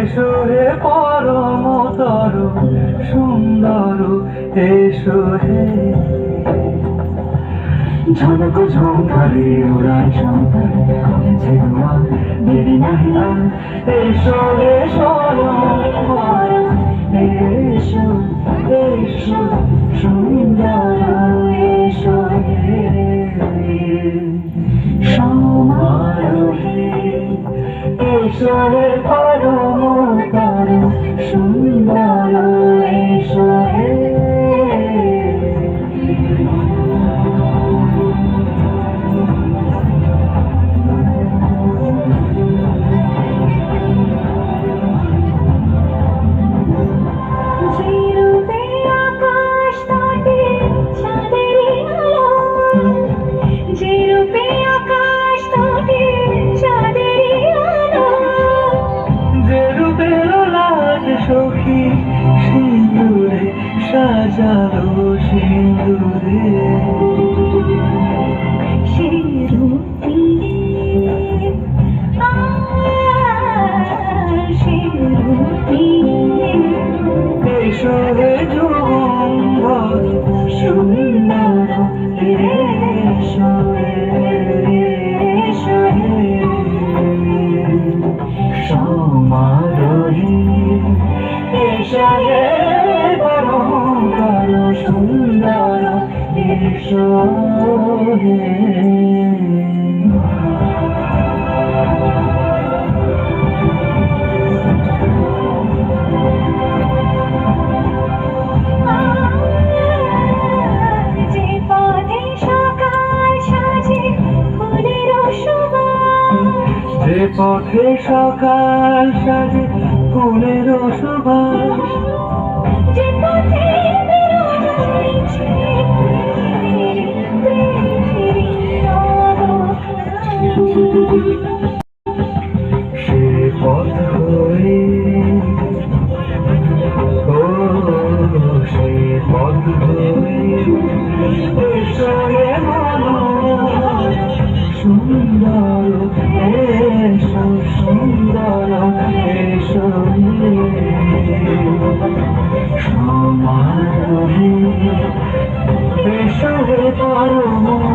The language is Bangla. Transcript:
এসো হে পরমতর সুন্দর এসো হে ঝলক ঝঙ্কারে উড়ায় শঙ্কর কমেছে তোমার দেরি নাহি আর এসো এসো এসো এসো সুন্দর এসো হে সমারোহে এসো হে পরমতর সুন্দর এসো হে সখী সিঁদুরে সাজালো সিঁদুরে এসো হে যুগন্ধর সুন্দর এসো এসো সমারোহে এসো হে পরমতর সুন্দর এসো হে যে পথে সকাল সাজে ফুলের সুবাস যে পথে সে পথ হয়ে ও সে পথ হয়ে এসো হে সুন্দর এসো সুন্দর এসো সমারোহে এসো হে পরম